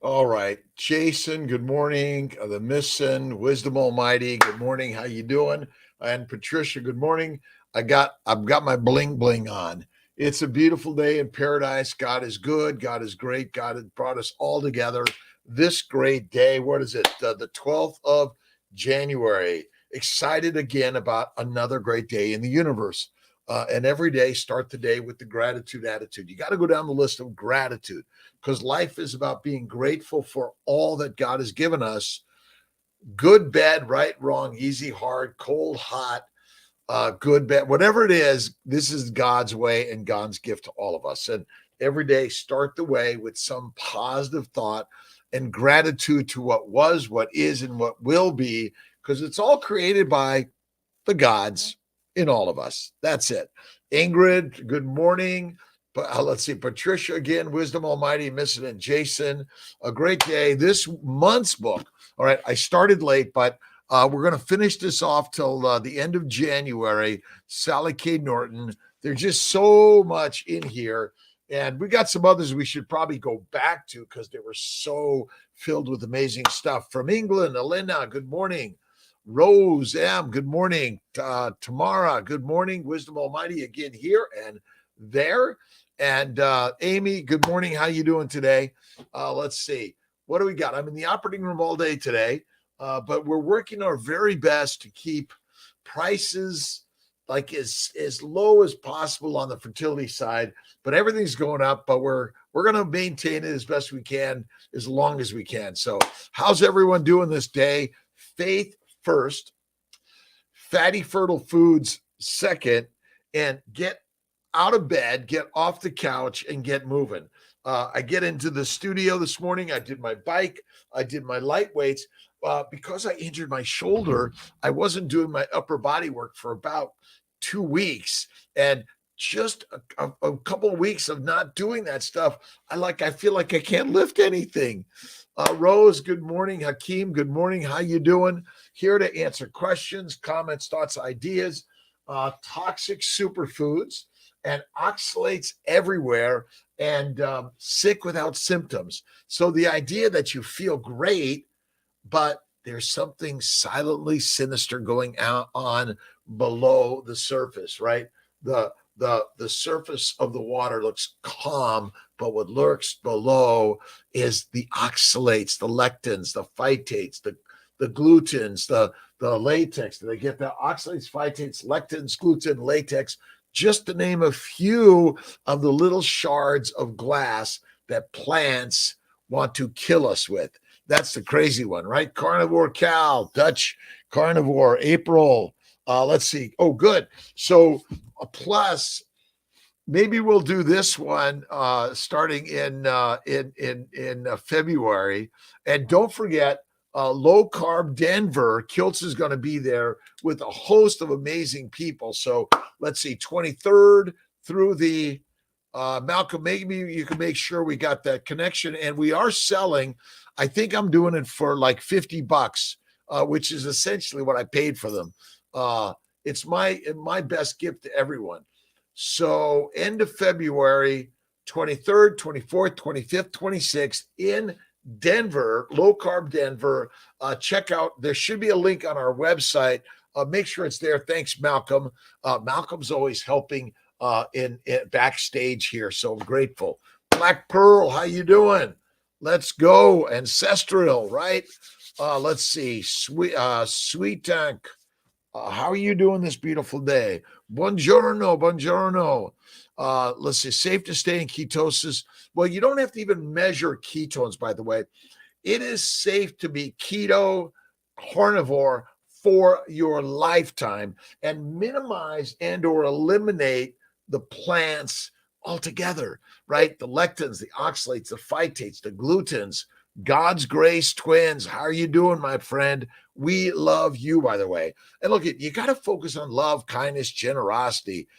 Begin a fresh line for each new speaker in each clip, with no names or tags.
All right, Jason, good morning. The Missin, Wisdom Almighty, good morning. How you doing? And Patricia, good morning. I've got my bling bling on. It's a beautiful day in paradise. God is good. God is great. God has brought us all together this great day. What is it? The 12th of January. Excited again about another great day in the universe. And every day, start the day with the gratitude attitude. You got to go down the list of gratitude because life is about being grateful for all that God has given us, good, bad, right, wrong, easy, hard, cold, hot, good, bad, whatever it is. This is God's way and God's gift to all of us. And every day, start the way with some positive thought and gratitude to what was, what is, and what will be, because it's all created by the gods in all of us. That's it. Ingrid, good morning. Let's see, Patricia again, Wisdom Almighty, Missing and Jason. A great day. This month's book. All right, I started late, but we're going to finish this off till the end of January. Sally K. Norton. There's just so much in here. And we got some others we should probably go back to because they were so filled with amazing stuff. From England, Elena, good morning. Rose M, good morning. Tamara, good morning. Wisdom Almighty again here and there. And Amy, good morning. How you doing today? Let's see. What do we got? I'm in the operating room all day today, but we're working our very best to keep prices like as low as possible on the fertility side. But everything's going up, but we're going to maintain it as best we can, as long as we can. So how's everyone doing this day? Faith first, fatty fertile foods second, and get out of bed, get off the couch, and get moving. I get into the studio this morning. I did my bike. I did my light weights. Because I injured my shoulder, I wasn't doing my upper body work for about 2 weeks. And just a couple of weeks of not doing that stuff, I feel like I can't lift anything. Rose, good morning. Hakeem, good morning. How you doing? Here to answer questions, comments, thoughts, ideas, toxic superfoods and oxalates everywhere, and sick without symptoms. So the idea that you feel great, but there's something silently sinister going on below the surface, right? The surface of the water looks calm, but what lurks below is the oxalates, the lectins, the phytates, the glutens, the latex. They get the oxalates, phytates, lectins, gluten, latex, just to name a few of the little shards of glass that plants want to kill us with. That's the crazy one, right? Carnivore Cal, Dutch carnivore, April. Let's see. Oh, good. So plus, maybe we'll do this one starting in February. And don't forget, Low-carb Denver. Kiltz is going to be there with a host of amazing people. So let's see, 23rd through the Malcolm, maybe you can make sure we got that connection. And we are selling, I think I'm doing it for like $50, which is essentially what I paid for them. It's my best gift to everyone. So end of February, 23rd, 24th, 25th, 26th in Denver, Low-carb Denver. Check out, there should be a link on our website. Make sure it's there. Thanks, Malcolm. Malcolm's always helping in backstage here, so I'm grateful. Black Pearl, how you doing? Let's go. Ancestral, right? Let's see. Sweet Tank, how are you doing this beautiful day? Buongiorno, buongiorno. Let's see. Safe to stay in ketosis. Well, you don't have to even measure ketones, by the way. It is safe to be keto carnivore for your lifetime and minimize and or eliminate the plants altogether, right? The lectins, the oxalates, the phytates, the glutens. God's grace twins. How are you doing, my friend? We love you, by the way. And look, you got to focus on love, kindness, generosity.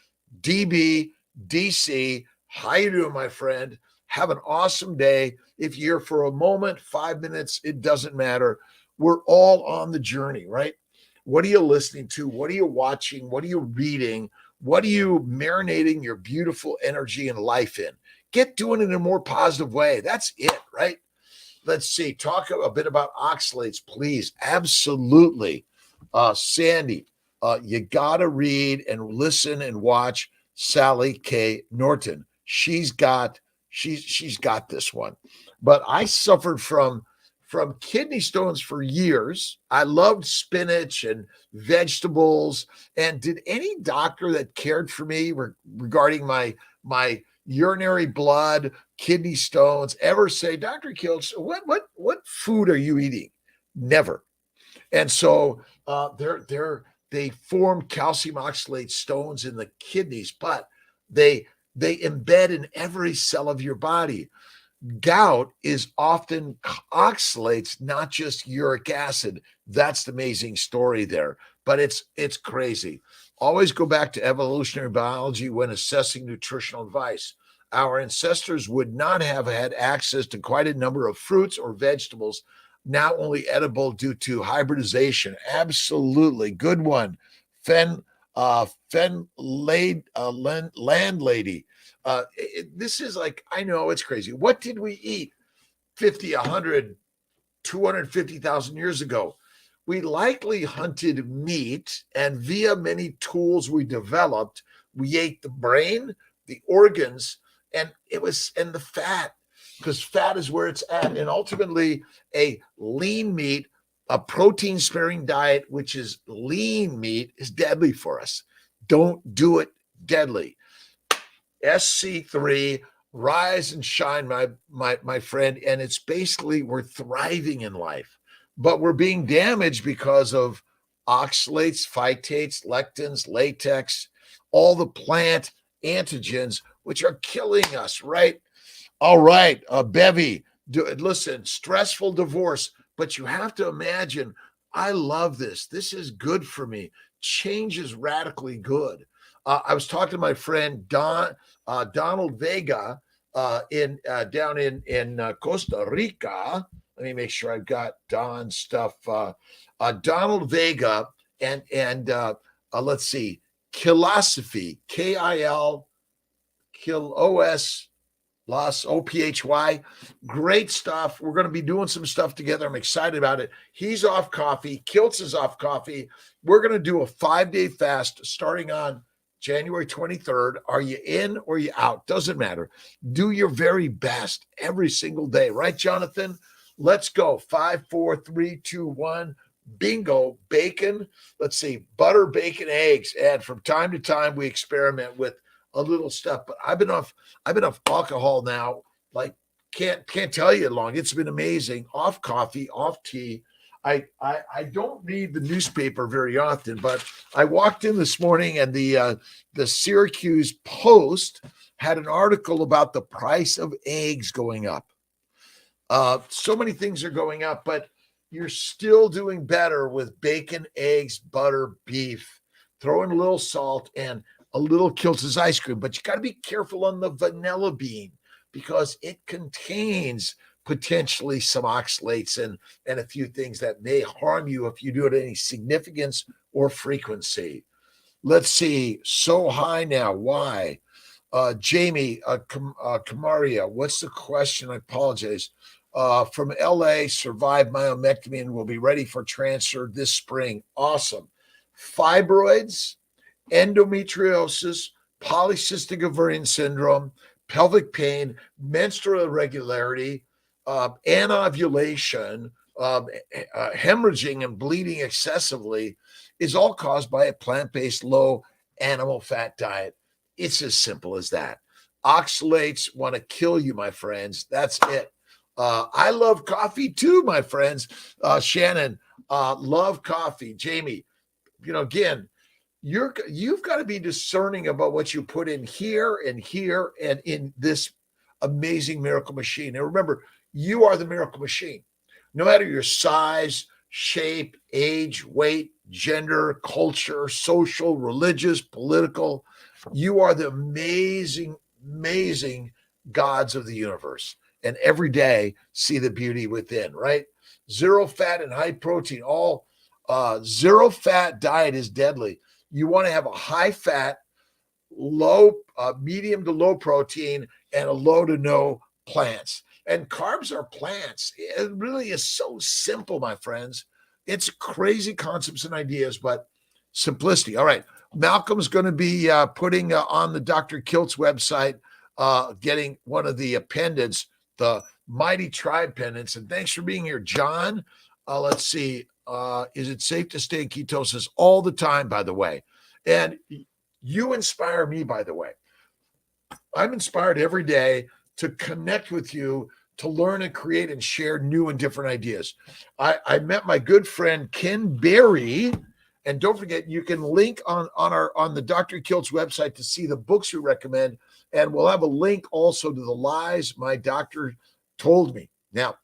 DB, DC, how you doing, my friend? Have an awesome day. If you're for a moment, 5 minutes, it doesn't matter. We're all on the journey, right? What are you listening to? What are you watching? What are you reading? What are you marinating your beautiful energy and life in? Get doing it in a more positive way. That's it, right? Let's see. Talk a bit about oxalates, please. Absolutely. Sandy, you got to read and listen and watch Sally K. Norton. She's got this one. But I suffered from kidney stones for years. I loved spinach and vegetables. And did any doctor that cared for me regarding my urinary blood, kidney stones ever say, Dr. Kiltz, what food are you eating? Never. And so they form calcium oxalate stones in the kidneys, but they embed in every cell of your body. Gout is often oxalates, not just uric acid. That's the amazing story there, but it's crazy. Always go back to evolutionary biology when assessing nutritional advice. Our ancestors would not have had access to quite a number of fruits or vegetables, now only edible due to hybridization. Absolutely. Good one. Landlady. This is like, I know it's crazy. What did we eat 50, 100, 250,000 years ago? We likely hunted meat, and via many tools we developed, we ate the brain, the organs, and the fat, because fat is where it's at. And ultimately, a lean meat, a protein sparing diet, which is lean meat, is deadly for us. Don't do it. Deadly. SC3, rise and shine, my friend. And it's basically, we're thriving in life, but we're being damaged because of oxalates, phytates, lectins, latex, all the plant antigens, which are killing us, right? All right, Bevy, listen, stressful divorce, but you have to imagine, I love this. This is good for me. Change is radically good. I was talking to my friend Donald Vega down in Costa Rica. Let me make sure I've got Don's stuff. Donald Vega and let's see, Kilosophy, K-I-L, Kilos. Los OPHY, great stuff. We're going to be doing some stuff together. I'm excited about it. He's off coffee. Kiltz is off coffee. We're going to do a 5-day fast starting on January 23rd. Are you in or are you out? Doesn't matter. Do your very best every single day. Right, Jonathan? Let's go. 5, 4, 3, 2, 1. Bingo. Bacon. Let's see. Butter, bacon, eggs. And from time to time, we experiment with a little stuff, but I've been off alcohol now, like can't tell you how long. It's been amazing. Off coffee, off tea. I don't read the newspaper very often, but I walked in this morning and the Syracuse Post had an article about the price of eggs going up. So many things are going up, but you're still doing better with bacon, eggs, butter, beef. Throw in a little salt and a little Kiltz's ice cream, but you got to be careful on the vanilla bean because it contains potentially some oxalates and a few things that may harm you if you do it at any significance or frequency. Let's see. So high now. Why? Jamie Kamaria, what's the question? I apologize. From LA, survived myomectomy and will be ready for transfer this spring. Awesome. Fibroids, endometriosis, polycystic ovarian syndrome, pelvic pain, menstrual irregularity, anovulation, hemorrhaging and bleeding excessively is all caused by a plant-based low animal fat diet. It's as simple as that. Oxalates want to kill you, my friends. That's it. I love coffee too, my friends. Shannon, love coffee. Jamie, again, you've got to be discerning about what you put in here and in this amazing miracle machine. And remember, you are the miracle machine. No matter your size, shape, age, weight, gender, culture, social, religious, political, you are the amazing, amazing gods of the universe. And every day, see the beauty within, right? Zero fat and high protein, all zero fat diet is deadly. You want to have a high fat, low, medium to low protein, and a low to no plants. And carbs are plants. It really is so simple, my friends. It's crazy concepts and ideas, but simplicity. All right. Malcolm's going to be putting on the Dr. Kiltz website, getting one of the pendants, the Mighty Tribe pendants. And thanks for being here, John. Let's see. Is it safe to stay in ketosis all the time, by the way? And you inspire me, by the way. I'm inspired every day to connect with you, to learn and create and share new and different ideas. I met my good friend Ken Berry, and don't forget you can link on the Dr. Kiltz website to see the books we recommend, and we'll have a link also to the lies my doctor told me. Now,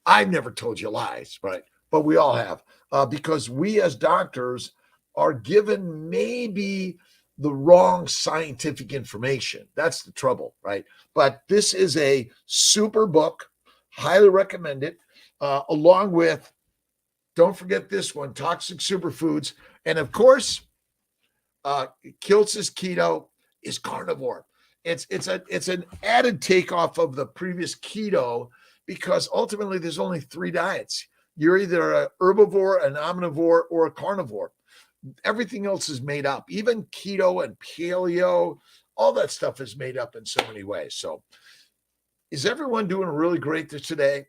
I've never told you lies, right? But we all have, because we as doctors are given maybe the wrong scientific information. That's the trouble, right? But this is a super book. Highly recommend it. Along with, don't forget this one, Toxic Superfoods. And of course, Kiltz's keto is carnivore. It's an added takeoff of the previous keto, because ultimately there's only 3 diets. You're either a herbivore, an omnivore, or a carnivore. Everything else is made up. Even keto and paleo, all that stuff is made up in so many ways. So is everyone doing really great today?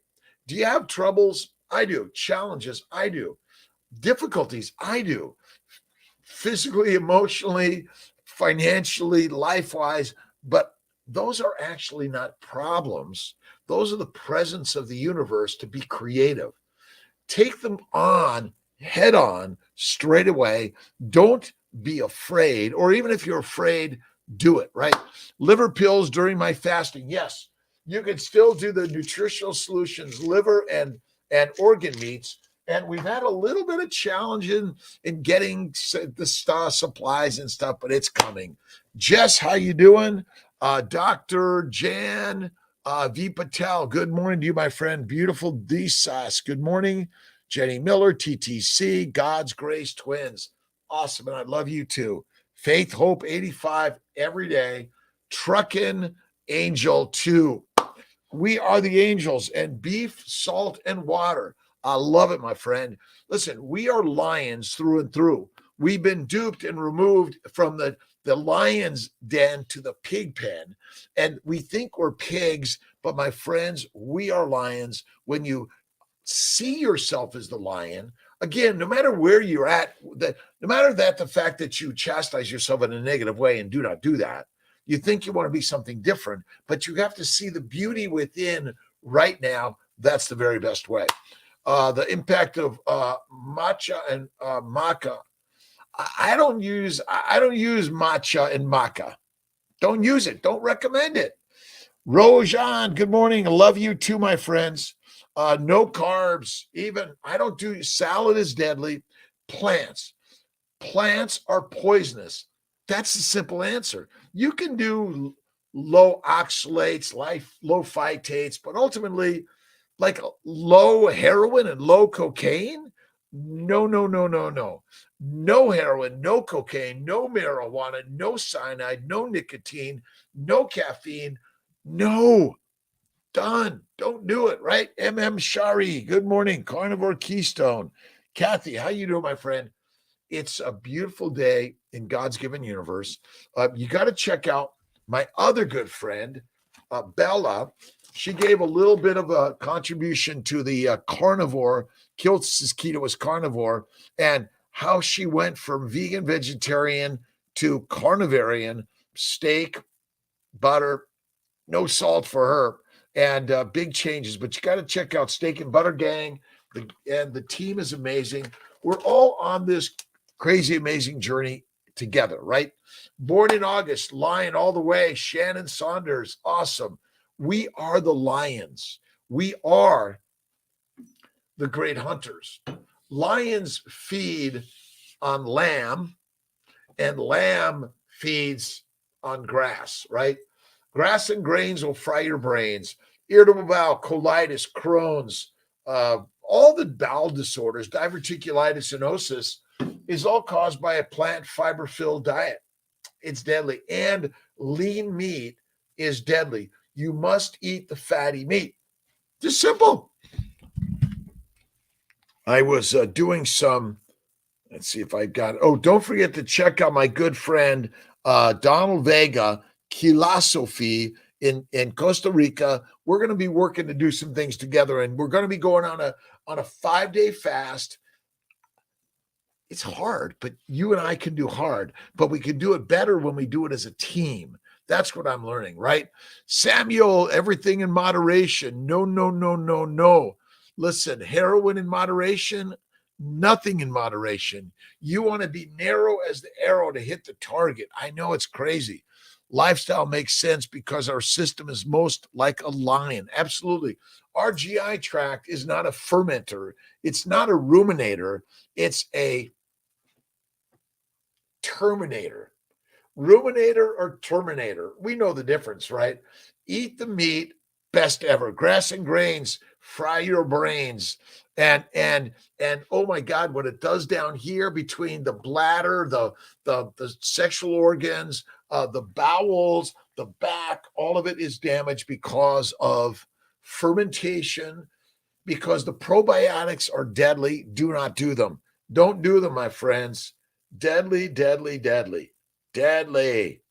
Do you have troubles? I do. Challenges? I do. Difficulties? I do. Physically, emotionally, financially, life-wise, but those are actually not problems. Those are the presence of the universe to be creative. Take them on head on straight away. Don't be afraid, or even if you're afraid, do it, right? Liver pills during my fasting. Yes, you can still do the nutritional solutions, liver and organ meats. And we've had a little bit of challenge in getting the supplies and stuff, but it's coming. Jess, how you doing? Dr. Jan V. Patel, good morning to you, my friend. Beautiful D-Sauce, good morning. Jenny Miller, TTC, God's Grace Twins. Awesome, and I love you too. Faith Hope 85 every day. Truckin' Angel 2. We are the angels, and beef, salt, and water. I love it, my friend. Listen, we are lions through and through. We've been duped and removed from the lion's den to the pig pen, and we think we're pigs, but my friends, we are lions. When you see yourself as the lion, again, no matter where you're at, no matter the fact that you chastise yourself in a negative way, and do not do that. You think you want to be something different, but you have to see the beauty within right now. That's the very best way. The impact of matcha and maca. I don't use matcha and maca. Don't use it. Don't recommend it. Rojan, good morning. I love you too, my friends. No carbs. Even I don't do salad is deadly. Plants are poisonous. That's the simple answer. You can do low oxalates, low phytates, but ultimately, like low heroin and low cocaine? No. No heroin, no cocaine, no marijuana, no cyanide, no nicotine, no caffeine. No. Done. Don't do it, right? Shari, good morning. Carnivore Keystone. Kathy, how you doing, my friend? It's a beautiful day in God's given universe. You got to check out my other good friend, Bella. She gave a little bit of a contribution to the carnivore. Kiltz's keto is carnivore, and how she went from vegan, vegetarian to carnivarian, steak, butter, no salt for her, and big changes. But you got to check out Steak and Butter Gang, and the team is amazing. We're all on this crazy, amazing journey together, right? Born in August, Lion all the way. Shannon Saunders, awesome. We are the lions. We are the great hunters. Lions feed on lamb, and lamb feeds on grass, right? Grass and grains will fry your brains. Irritable bowel, colitis, Crohn's, all the bowel disorders, diverticulitis and osis, is all caused by a plant fiber-filled diet. It's deadly. And lean meat is deadly. You must eat the fatty meat. Just simple. I was doing some, let's see if I got it. Oh, don't forget to check out my good friend, Donald Vega, Kilosophy in Costa Rica. We're going to be working to do some things together, and we're going to be going on a 5-day fast. It's hard, but you and I can do hard, but we can do it better when we do it as a team. That's what I'm learning, right? Samuel, everything in moderation. No, no, no, no, no. Listen, heroin in moderation, nothing in moderation. You want to be narrow as the arrow to hit the target. I know it's crazy. Lifestyle makes sense because our system is most like a lion. Absolutely. Our GI tract is not a fermenter. It's not a ruminator. It's a terminator. Ruminator or terminator? We know the difference, right? Eat the meat, best ever. Grass and grains, fry your brains. And oh my God, what it does down here between the bladder, the sexual organs, the bowels, the back, all of it is damaged because of fermentation, because the probiotics are deadly. Do not do them. Don't do them, my friends. Deadly, deadly, deadly, deadly.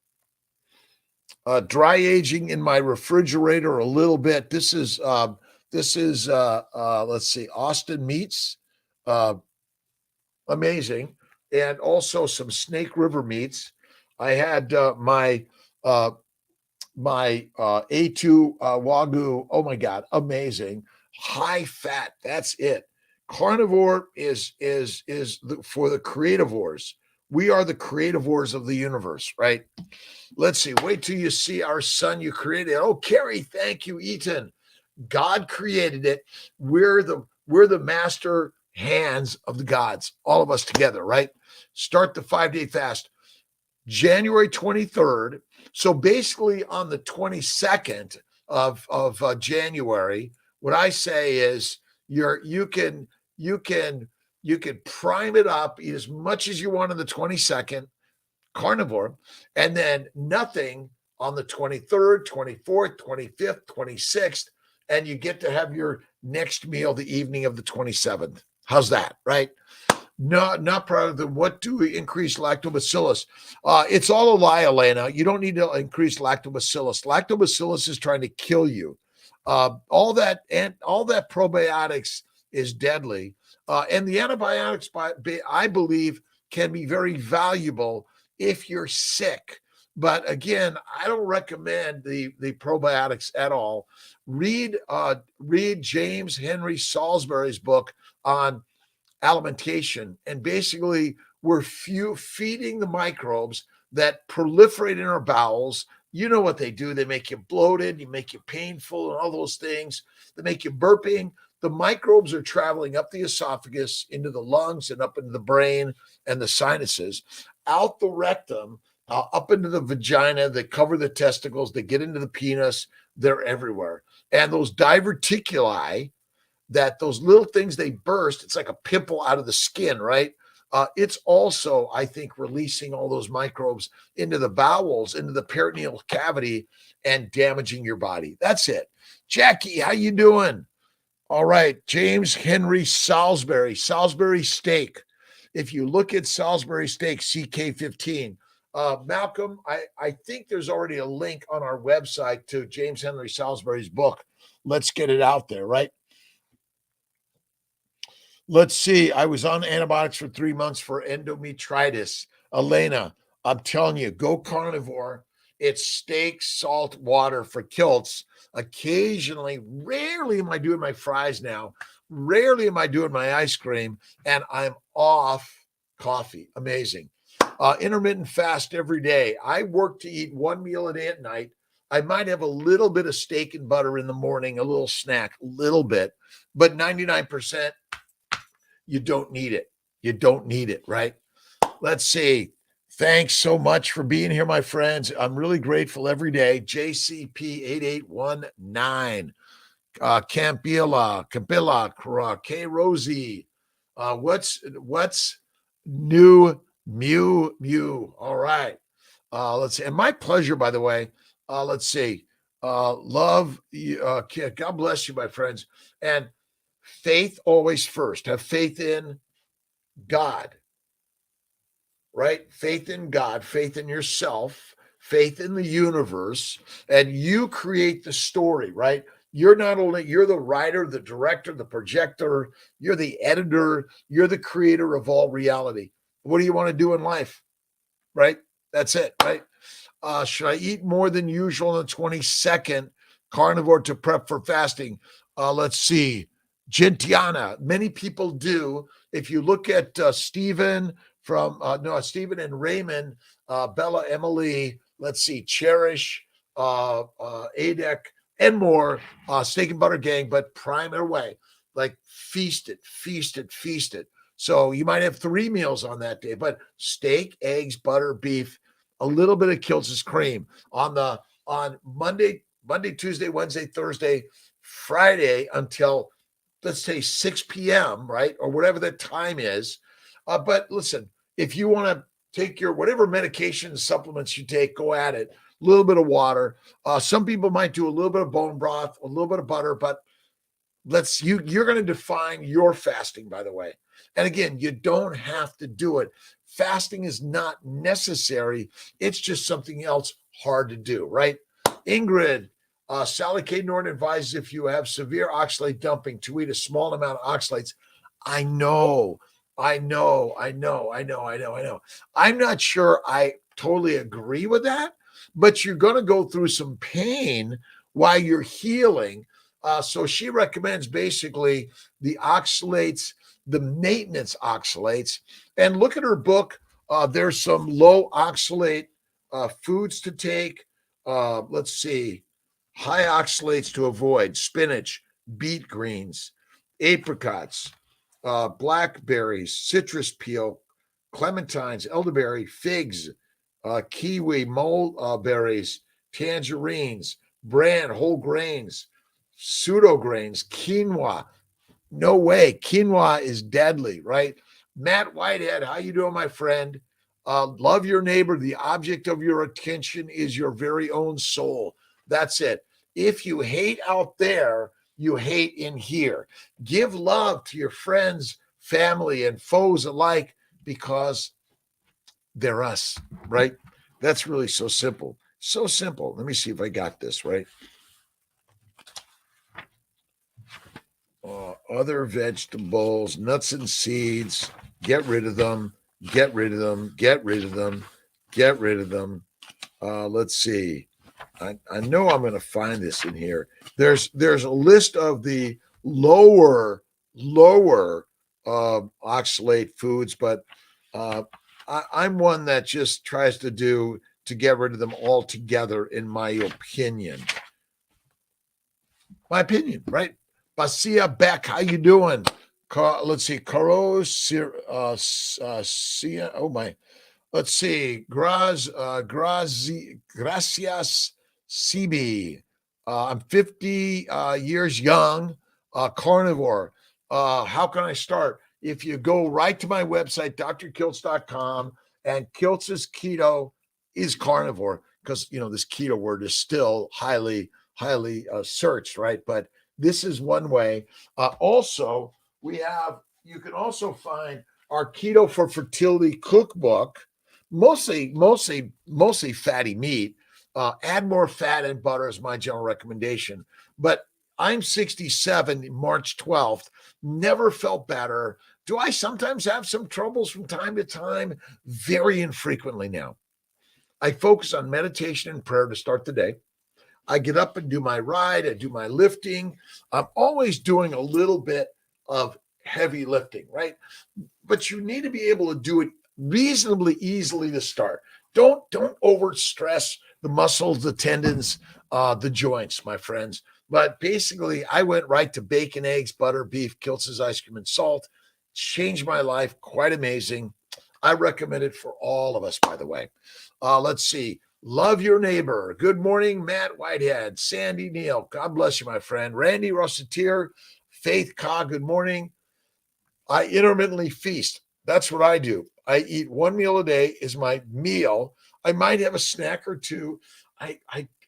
Dry aging in my refrigerator a little bit. This is let's see, Austin meats, uh, amazing, and also some Snake River meats. I had uh, my A2 Wagyu. Oh my God, amazing. High fat. That's it. Carnivore is for the creativores. We are the creativores of the universe, right? Let's see. Wait till you see our sun you created. Oh, Carrie, thank you, Eaton. God created it. We're the master hands of the gods, all of us together, right? Start the 5-day fast. January 23rd. So basically on the 22nd of January, what I say is you can prime it up, eat as much as you want on the 22nd, carnivore, and then nothing on the 23rd, 24th, 25th, 26th, and you get to have your next meal the evening of the 27th. How's that, right? Not proud of them. What do we increase lactobacillus? It's all a lie, Elena. You don't need to increase lactobacillus. Lactobacillus is trying to kill you. All that probiotics is deadly, and the antibiotics, I believe, can be very valuable if you're sick. But again, I don't recommend the probiotics at all. Read James Henry Salisbury's book on alimentation, and basically we're feeding the microbes that proliferate in our bowels. You know what they do. They make you bloated, you make you painful, and all those things. They make you burping. The microbes are traveling up the esophagus, into the lungs, and up into the brain and the sinuses, out the rectum, up into the vagina. They cover the testicles. They get into the penis. They're everywhere. And those diverticuli, that those little things they burst, it's like a pimple out of the skin, right? It's also, I think, releasing all those microbes into the bowels, into the peritoneal cavity, and damaging your body. That's it. Jackie, how you doing? All right. James Henry Salisbury steak. If you look at Salisbury steak, CK15. Malcolm, I think there's already a link on our website to James Henry Salisbury's book. Let's get it out there, right? Let's see. I was on antibiotics for 3 months for endometritis. Elena, I'm telling you, go carnivore. It's steak, salt, water for Kiltz. Occasionally, rarely am I doing my fries now. Rarely am I doing my ice cream, and I'm off coffee. Amazing. Intermittent fast every day. I work to eat one meal a day at night. I might have a little bit of steak and butter in the morning, a little snack, a little bit, but 99%, you don't need it. You don't need it, right? Let's see. Thanks so much for being here, my friends. I'm really grateful every day. JCP8819, Campilla, K Rosie. What's new? Mew. All right. Let's see. And my pleasure, by the way. Let's see. Love you. God bless you, my friends. And faith always first. Have faith in God, right? Faith in God, faith in yourself, faith in the universe, and you create the story, right? You're the writer, the director, the projector, you're the editor, you're the creator of all reality. What do you want to do in life? Right? That's it, right? Should I eat more than usual on the 22nd? Carnivore to prep for fasting. Let's see. Gentiana. Many people do. If you look at Stephen Stephen and Raymond, Bella, Emily, let's see, Cherish, Adek, and more, Steak and Butter Gang, but prime their way. Like feast it, feast it, feast it. So you might have 3 meals on that day, but steak, eggs, butter, beef, a little bit of Kiltz's cream on Monday, Tuesday, Wednesday, Thursday, Friday until let's say 6 p.m., right? Or whatever the time is. But listen, if you want to take your whatever medication supplements you take, go at it. A little bit of water. Some people might do a little bit of bone broth, a little bit of butter, but you're going to define your fasting, by the way. And again, you don't have to do it. Fasting is not necessary. It's just something else hard to do, right? Ingrid, Sally K. Norton advises if you have severe oxalate dumping to eat a small amount of oxalates. I know. I'm not sure I totally agree with that, but you're going to go through some pain while you're healing. So she recommends basically the oxalates, the maintenance oxalates. And look at her book. There's some low oxalate foods to take. Let's see. High oxalates to avoid: spinach, beet greens, apricots, blackberries, citrus peel, clementines, elderberry, figs, kiwi, mulberries, tangerines, bran, whole grains, pseudo grains, quinoa. No way. Quinoa is deadly, right? Matt Whitehead, how you doing, my friend? Love your neighbor. The object of your attention is your very own soul. That's it. If you hate out there, you hate in here. Give love to your friends, family, and foes alike because they're us, right? That's really so simple. So simple. Let me see if I got this right. Other vegetables, nuts and seeds, get rid of them, get rid of them, get rid of them, get rid of them. Let's see. I know I'm going to find this in here. There's a list of the lower oxalate foods, but I'm one that just tries to get rid of them altogether, in my opinion. Right? Basia Beck, how you doing? Let's see. Caro, oh my. Let's see. Gracias CB. I'm 50 years young, carnivore. How can I start? If you go right to my website, drkiltz.com, and Kiltz's keto is carnivore, because this keto word is still highly searched, right? But this is one way. Also, you can also find our Keto for Fertility cookbook, mostly fatty meat. Add more fat and butter is my general recommendation. But I'm 67, March 12th, never felt better. Do I sometimes have some troubles from time to time? Very infrequently now. I focus on meditation and prayer to start the day. I get up and do my ride. I do my lifting. I'm always doing a little bit of heavy lifting, right? But you need to be able to do it reasonably easily to start. Don't over stress the muscles, the tendons, the joints, my friends. But basically, I went right to bacon, eggs, butter, beef, Kiltz's ice cream, and salt. Changed my life. Quite amazing. I recommend it for all of us, by the way. Let's see. Love your neighbor. Good morning, Matt Whitehead. Sandy Neal. God bless you, my friend. Randy Rossetier. Faith Ka. Good morning. I intermittently feast. That's what I do. I eat one meal a day is my meal. I might have a snack or two. I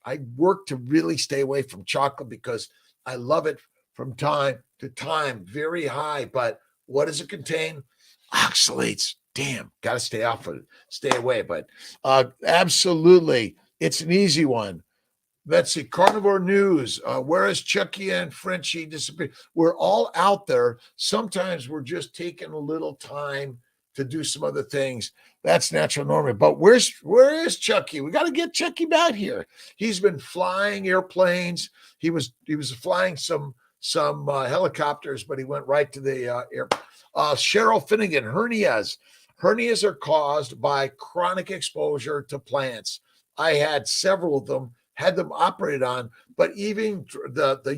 I work to really stay away from chocolate because I love it from time to time, very high. But what does it contain? Oxalates. Damn, got to stay off of it, stay away. But absolutely, it's an easy one. Let's see, carnivore news. Where is Chucky and Frenchie disappear? We're all out there. Sometimes we're just taking a little time to do some other things. That's natural normally. But where is Chucky? We got to get Chucky back here. He's been flying airplanes. He was flying some helicopters, but he went right to the air. Cheryl Finnegan, hernias. Hernias are caused by chronic exposure to plants. I had several of them, had them operated on, but even the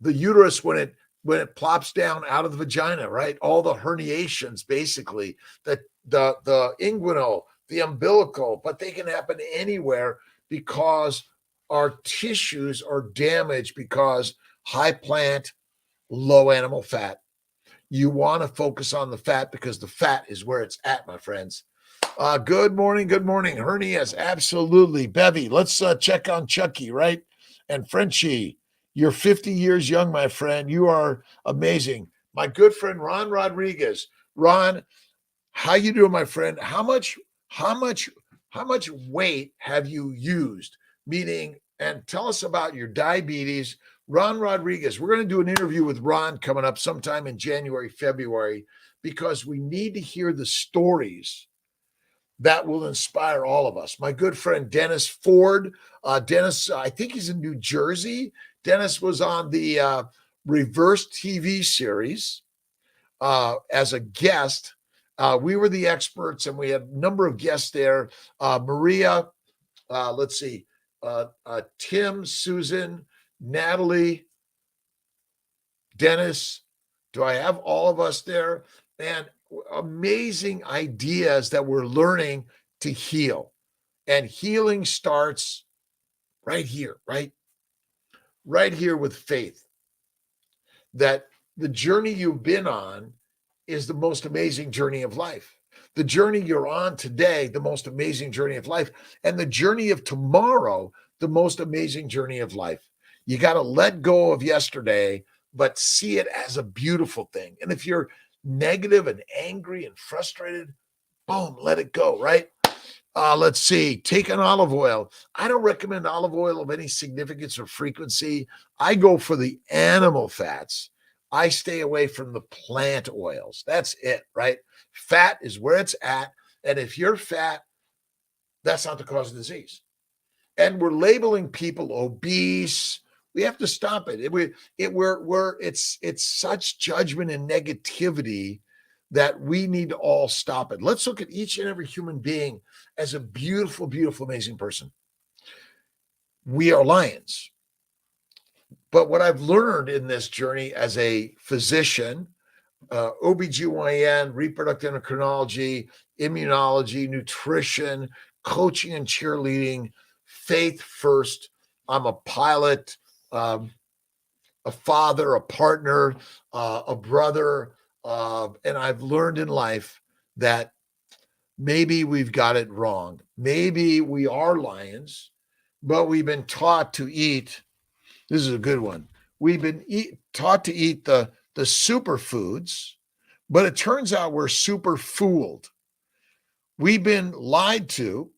uterus when it plops down out of the vagina, right? All the herniations, basically, the inguinal, the umbilical, but they can happen anywhere because our tissues are damaged because high plant, low animal fat. You want to focus on the fat because the fat is where it's at, my friends. Good morning. Hernias, absolutely. Bevy, let's check on Chucky, right? And Frenchie, you're 50 years young, my friend. You are amazing. My good friend, Ron Rodriguez. Ron, how you doing, my friend? How much weight have you used? Meaning, and tell us about your diabetes. Ron Rodriguez, we're going to do an interview with Ron coming up sometime in January, February, because we need to hear the stories that will inspire all of us. My good friend, Dennis Ford. Dennis, I think he's in New Jersey. Dennis was on the Reverse TV series as a guest. We were the experts, and we had a number of guests there. Maria, let's see, Tim, Susan, Natalie, Dennis. Do I have all of us there? And amazing ideas that we're learning to heal. And healing starts right here, right? Right here with faith. That the journey you've been on is the most amazing journey of life. The journey you're on today, the most amazing journey of life. And the journey of tomorrow, the most amazing journey of life. You got to let go of yesterday, but see it as a beautiful thing. And if you're negative and angry and frustrated, boom, let it go, right? Let's see, take an olive oil. I don't recommend olive oil of any significance or frequency. I go for the animal fats. I stay away from the plant oils. That's it, right? Fat is where it's at. And if you're fat, that's not the cause of disease. And we're labeling people obese. We have to stop it. It's such judgment and negativity that we need to all stop it. Let's look at each and every human being as a beautiful, beautiful, amazing person. We are lions. But what I've learned in this journey as a physician, OBGYN, reproductive endocrinology, immunology, nutrition, coaching and cheerleading, faith first. I'm a pilot, a father, a partner, a brother, and I've learned in life that maybe we've got it wrong. Maybe we are lions, but we've been taught to eat. This is a good one. We've been taught to eat the superfoods, but it turns out we're super fooled. We've been lied to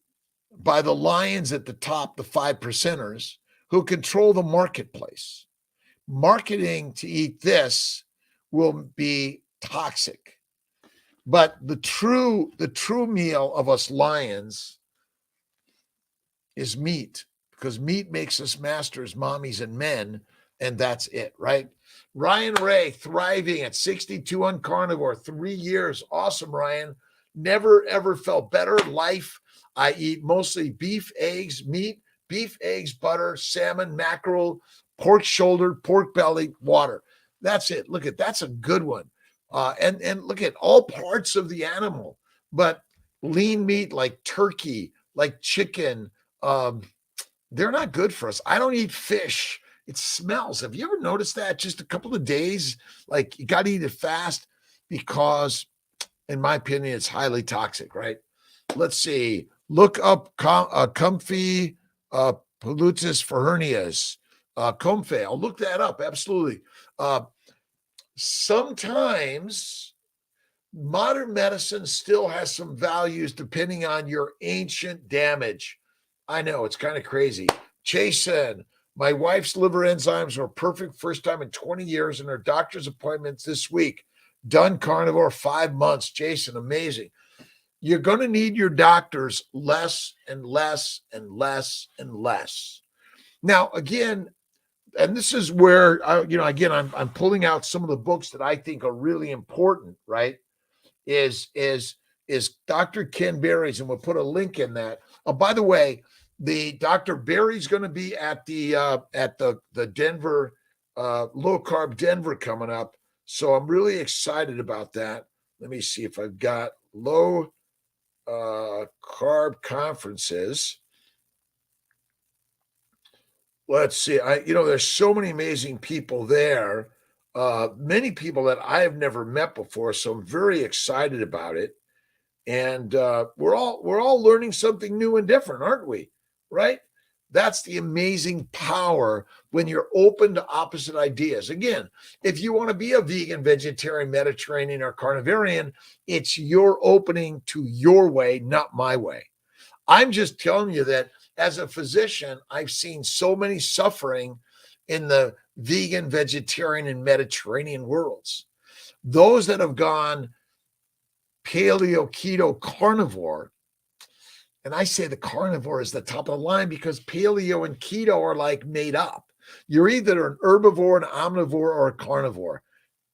by the lions at the top, the 5%ers, who control the marketplace. Marketing to eat this will be toxic. But the true meal of us lions is meat, because meat makes us masters, mommies, and men, and that's it, right? Ryan Ray, thriving at 62 on carnivore, 3 years. Awesome, Ryan. Never, ever felt better. Life, I eat mostly beef, eggs, meat, beef, eggs, butter, salmon, mackerel, pork shoulder, pork belly, water. That's it. Look at, that's a good one. And look at all parts of the animal, but lean meat like turkey, like chicken, they're not good for us. I don't eat fish. It smells. Have you ever noticed that? Just a couple of days, like you got to eat it fast because, in my opinion, it's highly toxic, right? Let's see. Look up comfy pollutus for hernias. Comfy. I'll look that up. Absolutely. Sometimes modern medicine still has some values depending on your ancient damage. I know it's kind of crazy. Jason, my wife's liver enzymes were perfect first time in 20 years, and her doctor's appointments this week. Done carnivore 5 months. Jason, amazing. You're going to need your doctors less and less and less and less. Now, again, and this is where I'm pulling out some of the books that I think are really important, right? Is Dr. Ken Berry's, and we'll put a link in that. Oh, by the way, the Dr. Berry's going to be at the Denver low carb Denver coming up, so I'm really excited about that. Let me see if I've got low carb conferences. Let's see. There's so many amazing people there. Many people that I have never met before, so I'm very excited about it. And we're all learning something new and different, aren't we? Right? That's the amazing power when you're open to opposite ideas. Again, if you want to be a vegan, vegetarian, Mediterranean, or carnivorian, it's your opening to your way, not my way. I'm just telling you that as a physician, I've seen so many suffering in the vegan, vegetarian, and Mediterranean worlds. Those that have gone paleo, keto, carnivore, and I say the carnivore is the top of the line because paleo and keto are like made up. You're either an herbivore, an omnivore, or a carnivore.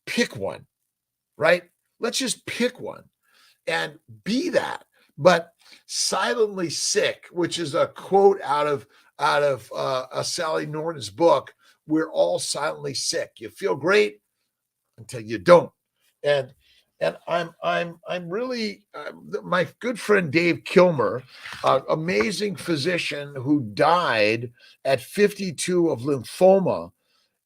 Pick one, right? Let's just pick one and be that. But silently sick, which is a quote out of Sally Norton's book. We're all silently sick. You feel great until you don't. And I'm really my good friend Dave Kilmer, amazing physician who died at 52 of lymphoma.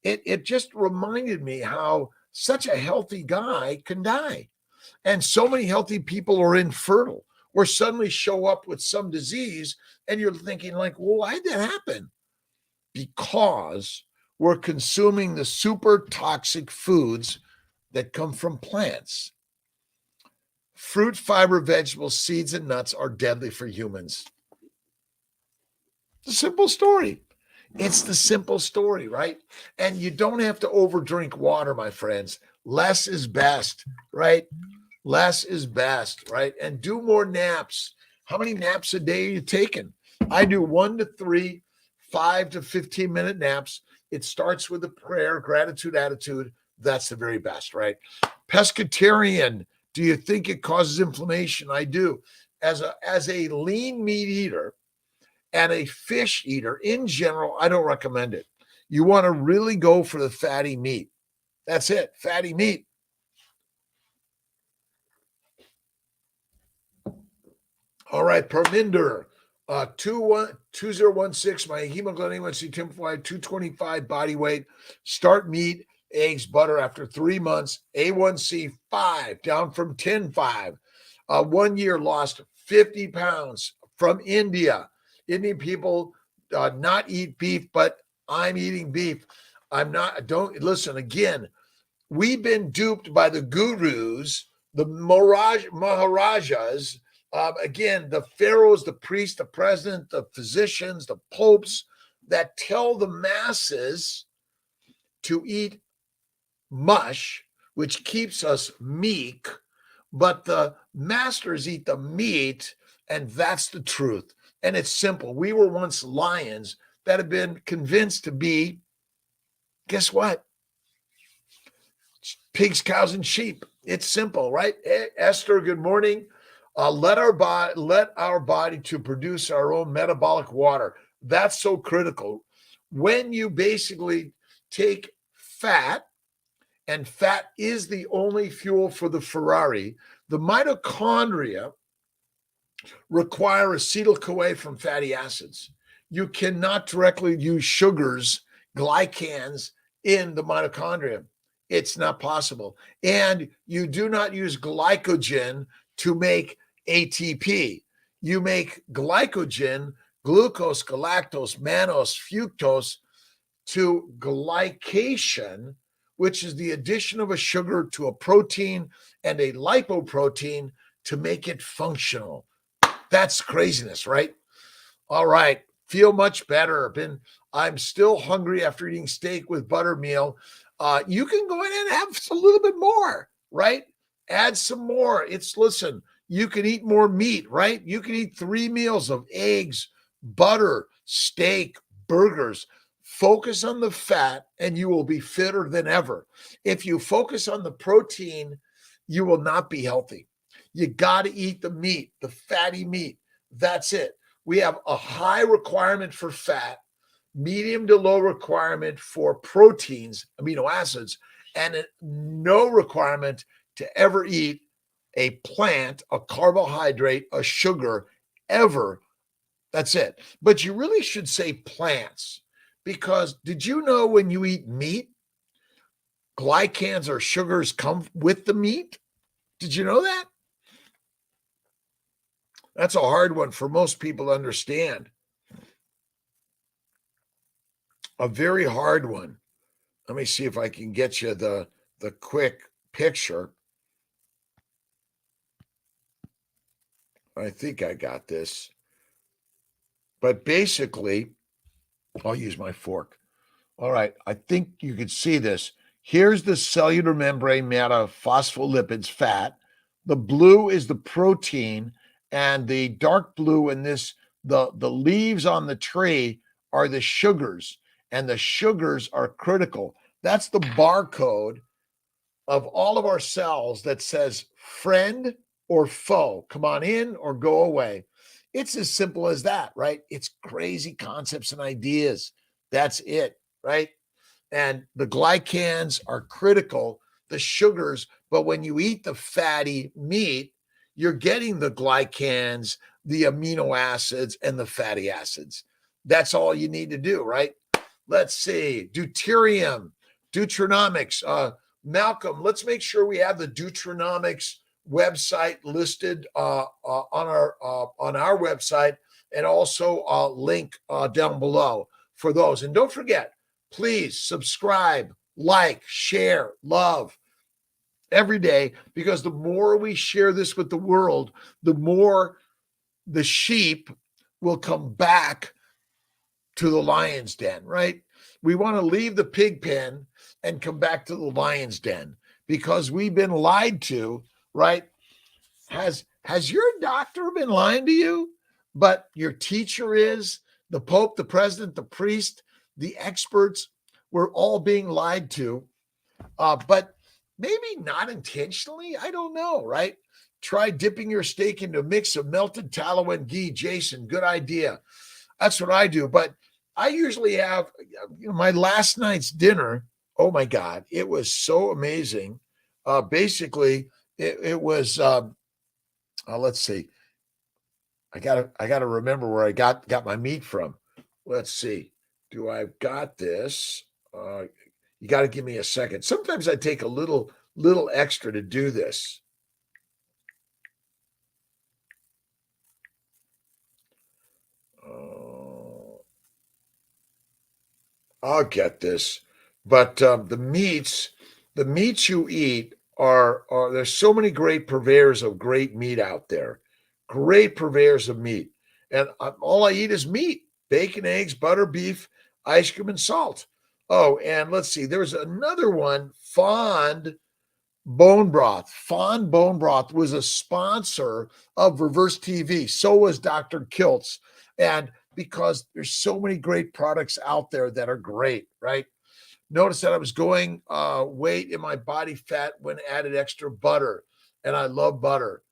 It just reminded me how such a healthy guy can die. And so many healthy people are infertile or suddenly show up with some disease. And you're thinking like, well, why did that happen? Because we're consuming the super toxic foods that come from plants. Fruit, fiber, vegetables, seeds, and nuts are deadly for humans. It's a simple story. It's the simple story, right? And you don't have to overdrink water, my friends. Less is best, right? Less is best, right? And do more naps. How many naps a day are you taking? I do 1 to 3, 5 to 15-minute naps. It starts with a prayer, gratitude, attitude. That's the very best, right? Pescatarian. Do you think it causes inflammation? I do. As a lean meat eater and a fish eater in general, I don't recommend it. You want to really go for the fatty meat. That's it, fatty meat. All right, Perminder, 2016, my hemoglobin A1C 225 body weight, start meat, eggs, butter after 3 months, A1C 5, down from 10.5. 1 year lost 50 pounds from India. Indian people not eat beef, but I'm eating beef. Don't listen again. We've been duped by the gurus, the Maharajas, again, the pharaohs, the priests, the president, the physicians, the popes that tell the masses to eat mush, which keeps us meek, but the masters eat the meat, and that's the truth. And it's simple. We were once lions that have been convinced to be, guess what? Pigs, cows, and sheep. It's simple, right? Esther, good morning. Let our body to produce our own metabolic water. That's so critical. When you basically take fat, and fat is the only fuel for the Ferrari, the mitochondria require acetyl-CoA from fatty acids. You cannot directly use sugars, glycans in the mitochondria. It's not possible. And you do not use glycogen to make ATP. you make glycogen, glucose, galactose, mannose, fructose to glycation, which is the addition of a sugar to a protein and a lipoprotein to make it functional. That's craziness, right? All right. Feel much better. I'm still hungry after eating steak with buttermeal. You can go in and have a little bit more, right? Add some more. Listen, you can eat more meat, right? You can eat 3 meals of eggs, butter, steak, burgers. Focus on the fat and you will be fitter than ever. If you focus on the protein, you will not be healthy. You got to eat the meat, the fatty meat. That's it. We have a high requirement for fat, medium to low requirement for proteins, amino acids, and no requirement to ever eat a plant, a carbohydrate, a sugar, ever. That's it. But you really should say plants, because did you know when you eat meat, glycans or sugars come with the meat? Did you know that? That's a hard one for most people to understand. A very hard one. Let me see if I can get you the quick picture. I think I got this. But basically, I'll use my fork. All right, I think you can see this. Here's the cellular membrane made of phospholipids, fat. The blue is the protein, and the dark blue in this, the leaves on the tree are the sugars, and the sugars are critical. That's the barcode of all of our cells that says friend or foe, come on in or go away. It's as simple as that, right? It's crazy concepts and ideas. That's it, right? And the glycans are critical, the sugars, but when you eat the fatty meat, you're getting the glycans, the amino acids, and the fatty acids. That's all you need to do, right? Let's see, deuterium, deuteronomics. Malcolm, let's make sure we have the deuteronomics website listed on our website, and also link down below for those. And don't forget, please subscribe, like, share, love every day, because the more we share this with the world, the more the sheep will come back to the lion's den, right? We want to leave the pig pen and come back to the lion's den because we've been lied to, right? Has your doctor been lying to you? But your teacher is, the Pope, the president, the priest, the experts, we're all being lied to. But maybe not intentionally. I don't know, right? Try dipping your steak into a mix of melted tallow and ghee. Jason, good idea. That's what I do. But I usually have, my last night's dinner. Oh my God, it was so amazing. Basically, it was. Let's see. I gotta remember where I got my meat from. Let's see. Do I've got this? You got to give me a second. Sometimes I take a little extra to do this. I'll get this. But the meats you eat are there's so many great purveyors of great meat out there. Great purveyors of meat. And all I eat is meat, bacon, eggs, butter, beef, ice cream, and salt. Oh, and let's see. There's another one, Fond Bone Broth. Fond Bone Broth was a sponsor of Reverse TV. So was Dr.Kiltz. And because there's so many great products out there that are great, right? Notice that I was going weight in my body fat when added extra butter. And I love butter.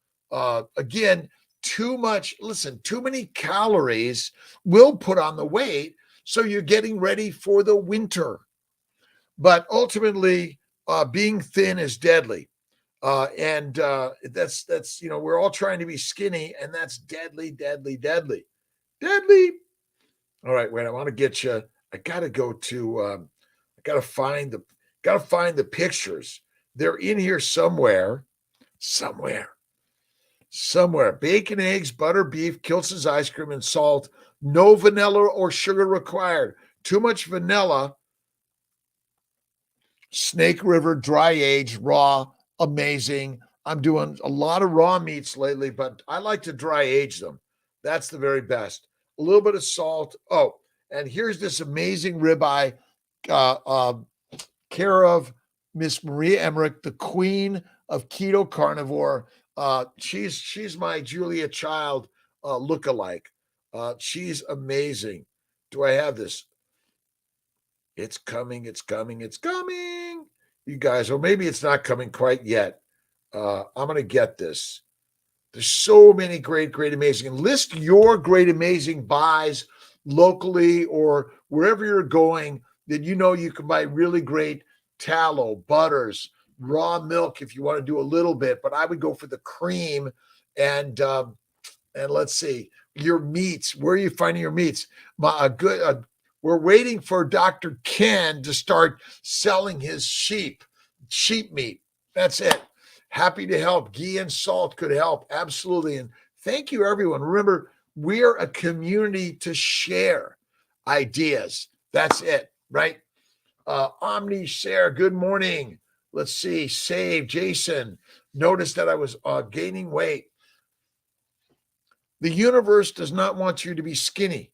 Again, too many calories will put on the weight. So you're getting ready for the winter. But ultimately, being thin is deadly. And that's we're all trying to be skinny, and that's deadly. All right, wait, I want to get you. I gotta go to. I gotta find the pictures. They're in here somewhere. somewhere. Bacon, eggs, butter, beef, Kiltz's ice cream, and salt. No vanilla or sugar required. Too much vanilla. Snake River, dry aged, raw, amazing. I'm doing a lot of raw meats lately, but I like to dry age them. That's the very best. A little bit of salt. Oh, and here's this amazing ribeye, uh, uh, care of Miss Maria Emmerich, the queen of keto carnivore. She's my Julia Child lookalike. She's amazing. Do I have this? It's coming, it's coming, it's coming. You guys, or maybe it's not coming quite yet. I'm going to get this. There's so many great, great, amazing. List your great, amazing buys locally or wherever you're going that you know you can buy really great tallow, butters, raw milk if you want to do a little bit. But I would go for the cream and let's see your meats. Where are you finding your meats? We're waiting for Dr. Ken to start selling his sheep meat. That's it. Happy to help. Ghee and salt could help. Absolutely. And thank you, everyone. Remember, we're a community to share ideas. That's it, right? Omni share. Good morning. Let's see. Save Jason. Notice that I was gaining weight. The universe does not want you to be skinny.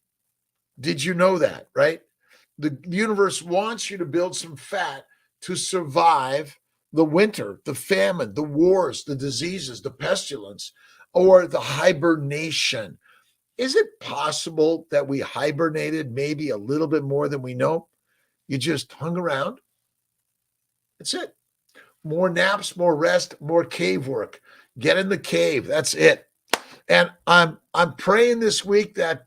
Did you know that, right? The universe wants you to build some fat to survive the winter, the famine, the wars, the diseases, the pestilence, or the hibernation. Is it possible that we hibernated maybe a little bit more than we know? You just hung around. That's it. More naps, more rest, more cave work. Get in the cave. That's it. And I'm praying this week that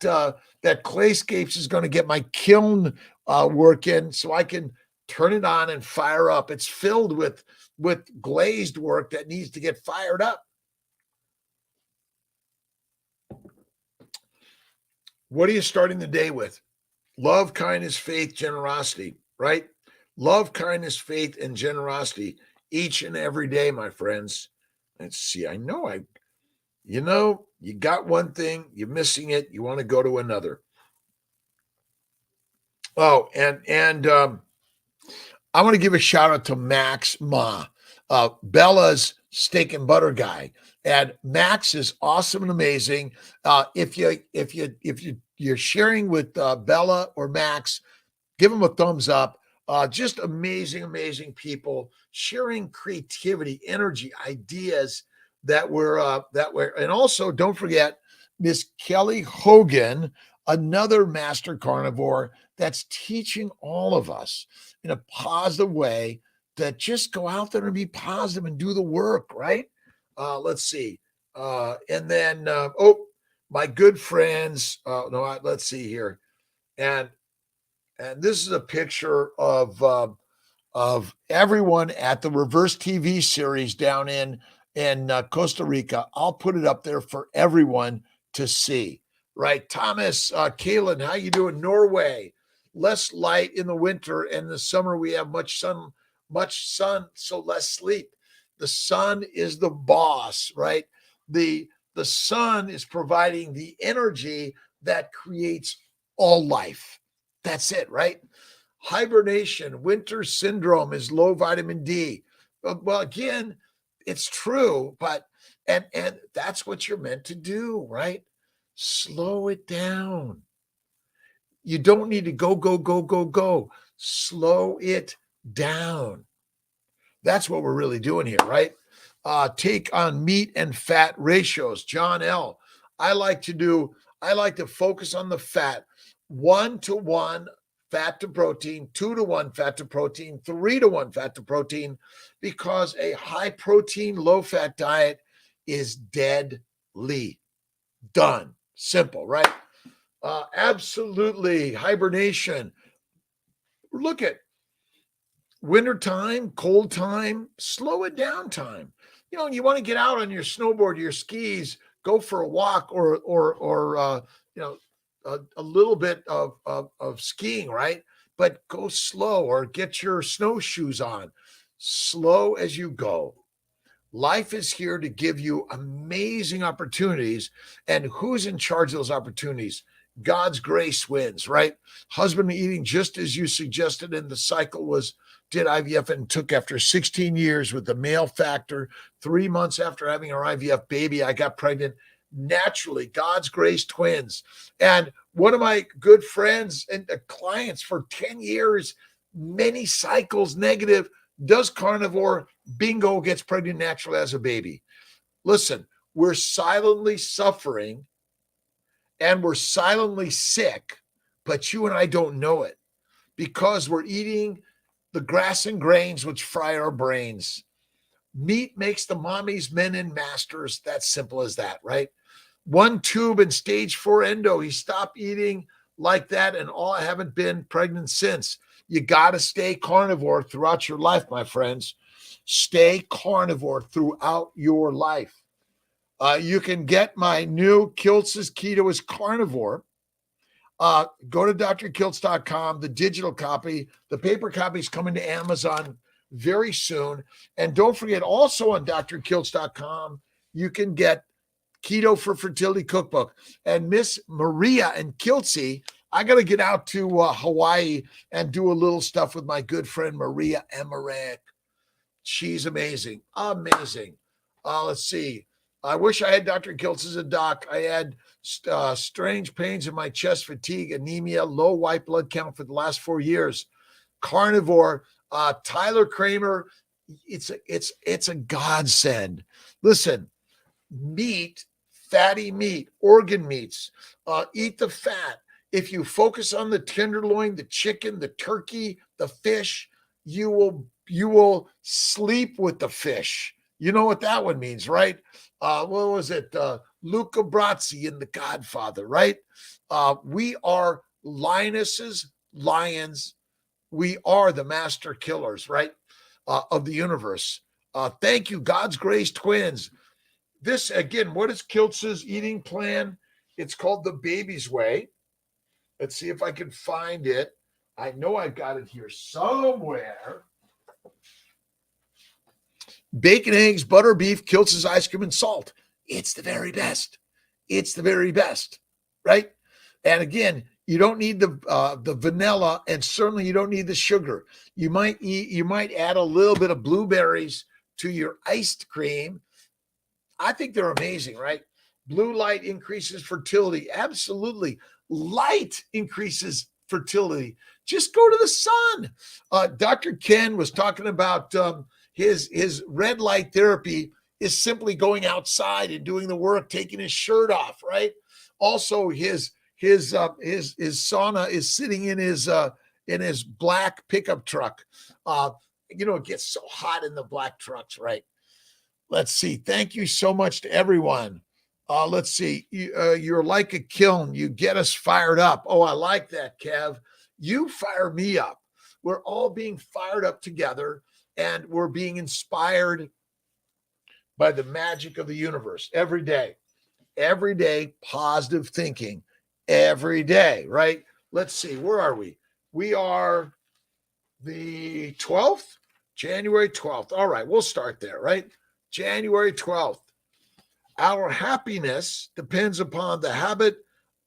that Clayscapes is going to get my kiln working so I can turn it on and fire up. It's filled with glazed work that needs to get fired up. What are you starting the day with? Love, kindness, faith, generosity, right? Love, kindness, faith, and generosity each and every day, my friends. Let's see. You got one thing, you're missing it, you want to go to another. Oh, and I want to give a shout out to Max Ma, Bella's steak and butter guy. And Max is awesome and amazing. If you're sharing with Bella or Max, give them a thumbs up. Just amazing, amazing people sharing creativity, energy, ideas that were, and also don't forget Miss Kelly Hogan, another master carnivore that's teaching all of us in a positive way that just go out there and be positive and do the work, right? Let's see. And then, my good friends, let's see here. And this is a picture of everyone at the Reverse TV series down in Costa Rica. I'll put it up there for everyone to see. Right, Thomas, Kalen, how you doing? Norway, less light in the winter, and in the summer we have much sun, so less sleep. The sun is the boss, right? The sun is providing the energy that creates all life. That's it, right? Hibernation, winter syndrome is low vitamin D. Well, again, it's true, but and that's what you're meant to do, right? Slow it down. You don't need to go, go, go, go, go. Slow it down. That's what we're really doing here, right? Take on meat and fat ratios. John L. I like to focus on the fat. 1-to-1 fat to protein, 2-to-1 fat to protein, 3-to-1 fat to protein, because a high protein, low fat diet is deadly. Done. Simple, right? Absolutely. Hibernation. Look at winter time, cold time, slow it down time. You want to get out on your snowboard, your skis, go for a walk or a little bit of skiing, right? But go slow or get your snowshoes on. Slow as you go. Life is here to give you amazing opportunities. And who's in charge of those opportunities? God's grace wins, right? Husband eating just as you suggested in the cycle did IVF and took after 16 years with the male factor. 3 months after having our IVF baby, I got pregnant naturally. God's grace twins. And one of my good friends and clients for 10 years, many cycles negative, does carnivore, bingo, gets pregnant naturally as a baby. Listen, we're silently suffering and we're silently sick, but you and I don't know it because we're eating the grass and grains which fry our brains. Meat makes the mommies men and masters. That's simple as that, right? 1 tube in stage 4 endo. He stopped eating like that, and I haven't been pregnant since. You got to stay carnivore throughout your life, my friends. Stay carnivore throughout your life. You can get my new Kiltz's Keto is Carnivore. Go to drkiltz.com, the digital copy. The paper copy is coming to Amazon very soon. And don't forget, also on drkiltz.com, you can get Keto for Fertility Cookbook. And Miss Maria and Kiltzy, I got to get out to Hawaii and do a little stuff with my good friend Maria Emmerich. She's amazing. Amazing. Let's see. I wish I had Dr. Kiltz as a doc. I had strange pains in my chest, fatigue, anemia, low white blood count for the last 4 years. Carnivore, Tyler Kramer, it's a godsend. Listen, meat, fatty meat, organ meats, eat the fat. If you focus on the tenderloin, the chicken, the turkey, the fish, you will sleep with the fish. You know what that one means, right? What was it? Luca Brasi in The Godfather, right? We are lionesses, lions. We are the master killers, right? Of the universe. Thank you, God's Grace Twins. This, again, what is Kiltz's eating plan? It's called the Baby's Way. Let's see if I can find it. I know I've got it here somewhere. Bacon, eggs, butter, beef, Kiltz's ice cream, and salt. It's the very best. It's the very best, right? And again, you don't need the vanilla, and certainly you don't need the sugar. You might add a little bit of blueberries to your iced cream. I think they're amazing, right? Blue light increases fertility. Absolutely. Light increases fertility. Just go to the sun. Dr. Ken was talking about his red light therapy is simply going outside and doing the work, taking his shirt off, right? Also, his sauna is sitting in his black pickup truck. It gets so hot in the black trucks, right? Let's see. Thank you so much to everyone. Let's see. You're like a kiln. You get us fired up. Oh, I like that, Kev. You fire me up. We're all being fired up together, and we're being inspired by the magic of the universe every day. Every day, positive thinking. Every day, right? Let's see. Where are we? We are the 12th, January 12th. All right, we'll start there, right? January 12th. Our happiness depends upon the habit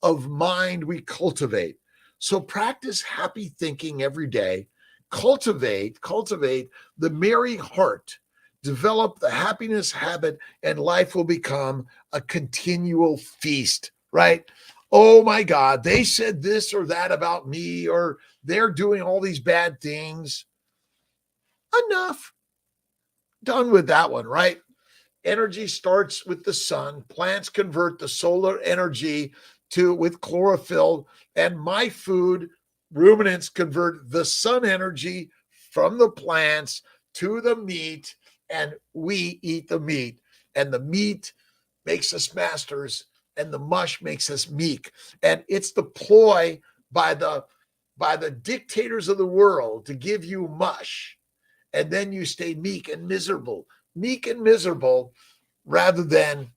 of mind we cultivate. So practice happy thinking every day. Cultivate the merry heart. Develop the happiness habit, and life will become a continual feast, right? Oh my God, they said this or that about me, or they're doing all these bad things. Enough. Done with that one, right? Energy starts with the sun. Plants convert the solar energy with chlorophyll, and my food, ruminants, convert the sun energy from the plants to the meat, and we eat the meat. And the meat makes us masters, and the mush makes us meek. And it's the ploy by the dictators of the world to give you mush, and then you stay meek and miserable rather than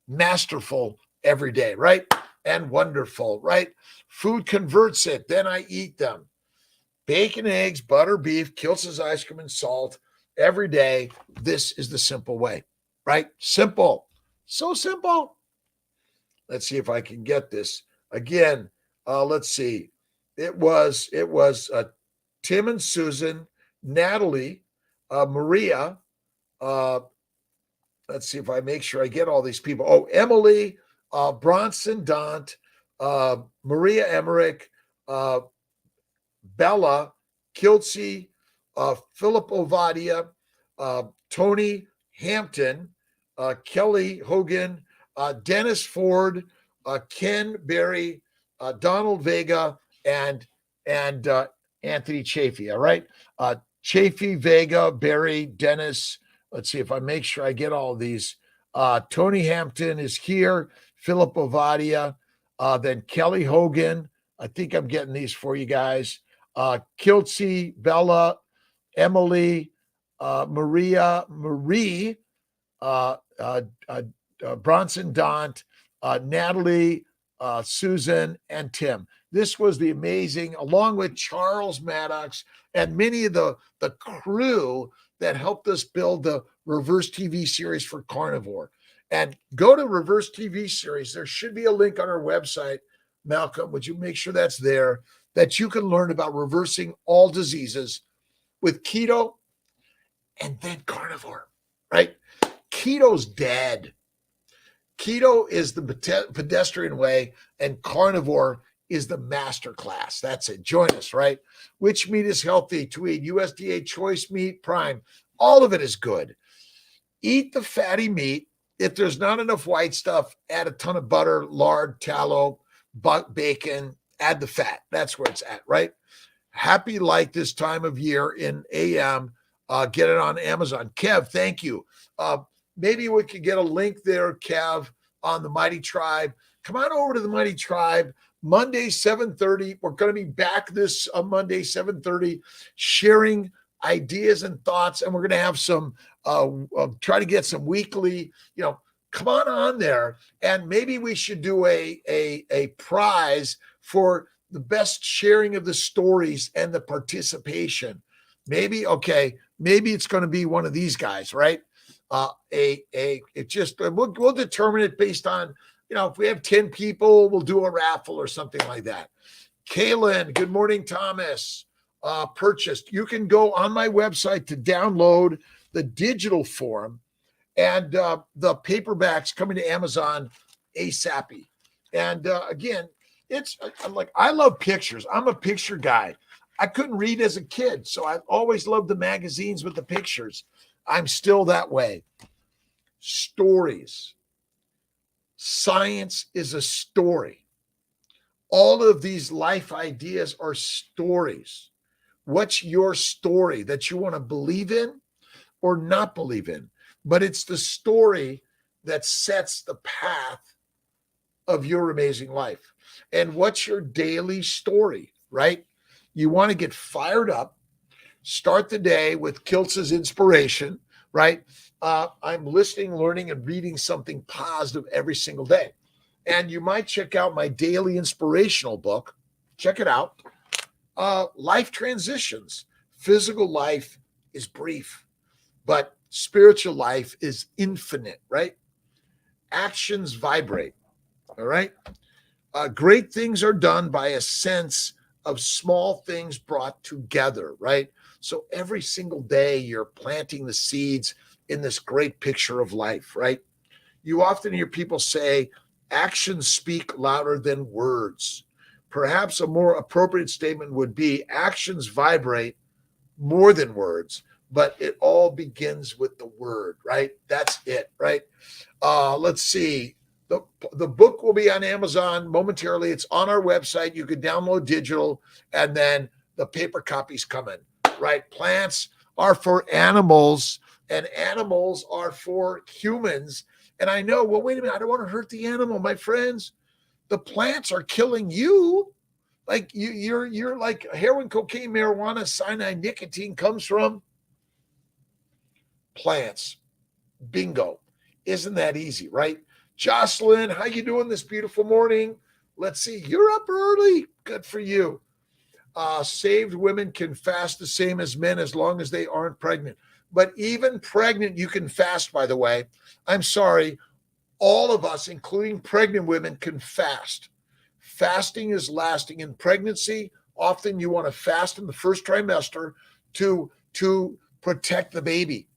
masterful every day, right? And wonderful, right? Food converts it. Then I eat them. Bacon, eggs, butter, beef, Kiltz's ice cream, and salt. every day. This is the simple way, right? Simple. So simple. Let's see if I can get this again. Let's see. It was Tim and Susan, Natalie, Maria. Uh, let's see if I make sure I get all these people. Oh, Emily, Bronson Dant, Maria Emmerich, Bella, Kiltz, Philip Ovadia, Tony Hampton, Kelly Hogan, Dennis Ford, Ken Berry, Donald Vega, and Anthony Chafee. All right, Chafee, Vega, Berry, Dennis. Let's see if I make sure I get all of these. Tony Hampton is here. Philip Ovadia, then Kelly Hogan. I think I'm getting these for you guys. Kiltz, Bella, Emily, Marie, Bronson Dant, Natalie, Susan, and Tim. This was the amazing, along with Charles Maddox and many of the crew that helped us build the Reverse TV series for Carnivore. And go to Reverse TV series. There should be a link on our website. Malcolm, would you make sure that's there, that you can learn about reversing all diseases with keto and then carnivore, right? Keto's dead. Keto is the pedestrian way, and carnivore is the master class. That's it. Join us, right? Which meat is healthy to eat? USDA choice meat, prime. All of it is good. Eat the fatty meat. If there's not enough white stuff, add a ton of butter, lard, tallow, bacon, add the fat. That's where it's at, right? Happy Light this time of year in AM. Get it on Amazon. Kev, thank you. Maybe we could get a link there, Kev, on the Mighty Tribe. Come on over to the Mighty Tribe. Monday, 7:30. We're going to be back this Monday, 7:30, sharing ideas and thoughts. And we're going to have some, try to get some weekly, come on there. And maybe we should do a prize for the best sharing of the stories and the participation. Maybe it's going to be one of these guys, right? We'll determine it based on, if we have 10 people, we'll do a raffle or something like that. Kaylin, good morning, Thomas. Purchased. You can go on my website to download the digital form, and the paperbacks coming to Amazon ASAP. And again, I love pictures. I'm a picture guy. I couldn't read as a kid, so I always loved the magazines with the pictures. I'm still that way. Stories. Science is a story. All of these life ideas are stories. What's your story that you want to believe in or not believe in? But it's the story that sets the path of your amazing life. And what's your daily story, right? You want to get fired up. Start the day with Kiltz's inspiration, right? I'm listening, learning, and reading something positive every single day. And you might check out my daily inspirational book. Check it out. Life transitions. Physical life is brief, but spiritual life is infinite, right? Actions vibrate, all right? Great things are done by a sense of small things brought together, right? So every single day you're planting the seeds in this great picture of life, right? You often hear people say, actions speak louder than words. Perhaps a more appropriate statement would be, actions vibrate more than words, but it all begins with the word, right? That's it, right? Let's see. The book will be on Amazon momentarily. It's on our website. You can download digital, and then the paper copies come in, right? Plants are for animals, and animals are for humans. And I know, well, wait a minute, I don't want to hurt the animal, my friends. The plants are killing you. Like you're like heroin, cocaine, marijuana, cyanide, nicotine comes from plants. Bingo. Isn't that easy, right? Jocelyn, how you doing this beautiful morning? Let's see. You're up early. Good for you. Saved women can fast the same as men as long as they aren't pregnant. But even pregnant, you can fast, by the way. I'm sorry, all of us, including pregnant women, can fast. Fasting is lasting. In pregnancy, often you want to fast in the first trimester to protect the baby.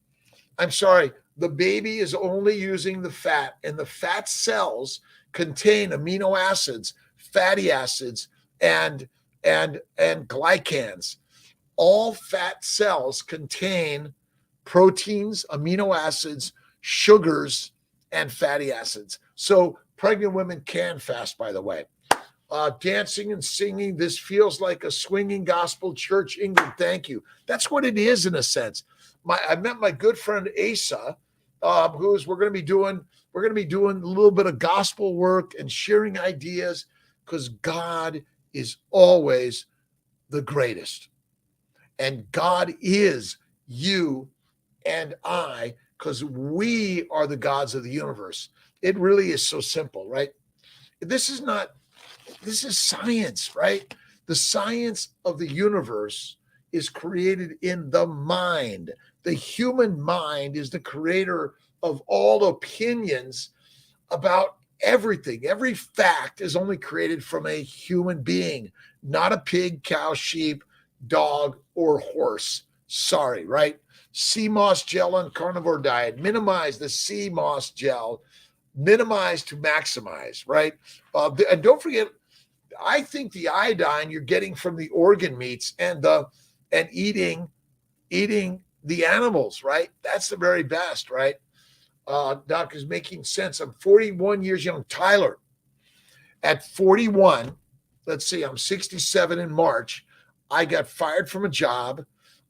I'm sorry, the baby is only using the fat, and the fat cells contain amino acids, fatty acids, and glycans. All fat cells contain proteins, amino acids, sugars, and fatty acids. So pregnant women can fast, by the way. Dancing and singing, this feels like a swinging gospel church. England, thank you. That's what it is in a sense. I met my good friend Asa, we're going to be doing a little bit of gospel work and sharing ideas, because God is always the greatest. And God is you and I, because we are the gods of the universe. It really is so simple, right? This is science, right? The science of the universe is created in the mind. The human mind is the creator of all opinions about everything. Every fact is only created from a human being, not a pig, cow, sheep, dog, or horse. Sorry, right? Sea moss gel on carnivore diet. Minimize the sea moss gel. Minimize to maximize, right? And don't forget, I think the iodine you're getting from the organ meats and eating the animals, right? That's the very best, right? Doc is making sense. I'm 41 years young. Tyler, at 41, let's see, I'm 67 in March. I got fired from a job.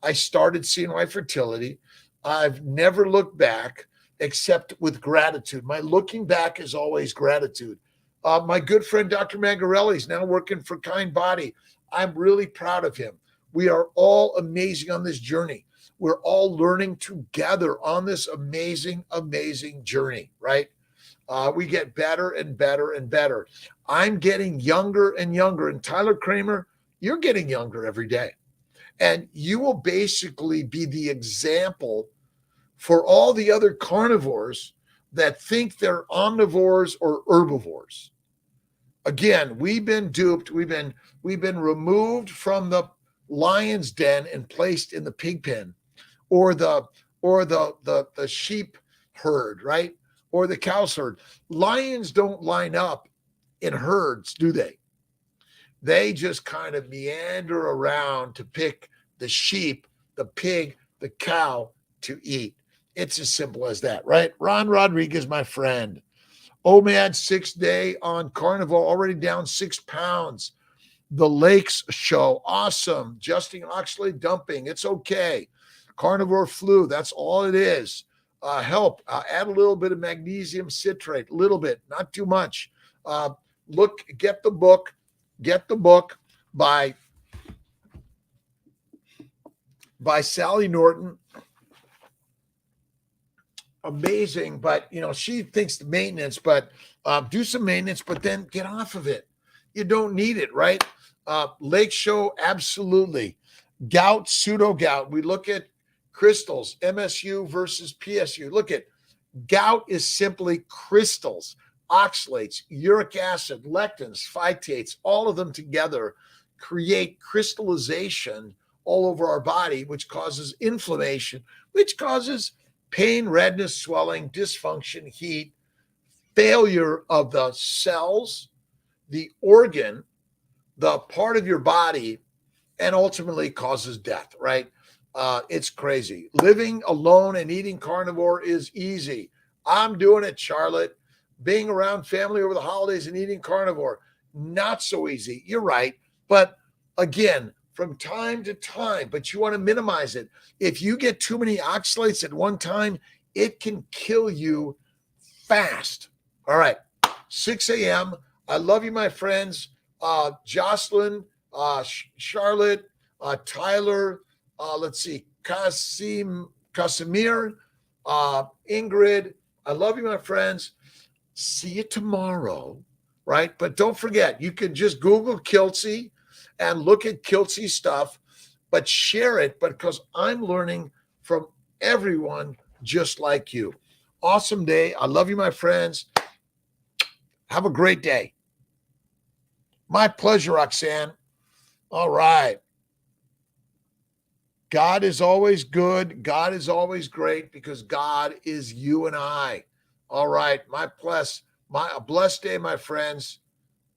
I started seeing my fertility. I've never looked back except with gratitude. My looking back is always gratitude. My good friend, Dr. Mangarelli, is now working for Kind Body. I'm really proud of him. We are all amazing on this journey. We're all learning together on this amazing, amazing journey, right? We get better and better and better. I'm getting younger and younger. And Tyler Kramer, you're getting younger every day. And you will basically be the example for all the other carnivores that think they're omnivores or herbivores. Again, we've been duped. We've been removed from the lion's den and placed in the pig pen, or the sheep herd, right? Or the cow herd. Lions don't line up in herds, do they? They just kind of meander around to pick the sheep, the pig, the cow to eat. It's as simple as that, right? Ron Rodriguez, my friend. OMAD 6-day on carnivore, already down 6 pounds. The Lakes show, awesome. Adjusting oxalate dumping, it's okay. Carnivore flu, that's all it is. Help, add a little bit of magnesium citrate, a little bit, not too much. Get the book by Sally Norton. Amazing, but she thinks the maintenance, but do some maintenance, but then get off of it. You don't need it, right? Lake show, absolutely. Gout, pseudo gout. We look at crystals, MSU versus PSU. Look at gout is simply crystals, oxalates, uric acid, lectins, phytates, all of them together create crystallization all over our body, which causes inflammation, which causes pain, redness, swelling, dysfunction, heat, failure of the cells, the organ, the part of your body, and ultimately causes death, right? It's crazy. Living alone and eating carnivore is easy. I'm doing it, Charlotte. Being around family over the holidays and eating carnivore, not so easy. You're right. But again, from time to time, but you want to minimize it. If you get too many oxalates at one time, it can kill you fast. All right, 6 a.m. I love you, my friends. Jocelyn, Charlotte, Tyler, let's see, Casimir, Ingrid. I love you, my friends. See you tomorrow, right? But don't forget, you can just Google Kiltz and look at Kiltz stuff, but share it, because I'm learning from everyone just like you. Awesome day. I love you, my friends. Have a great day. My pleasure, Roxanne. All right. God is always good. God is always great because God is you and I. All right. A blessed day, my friends.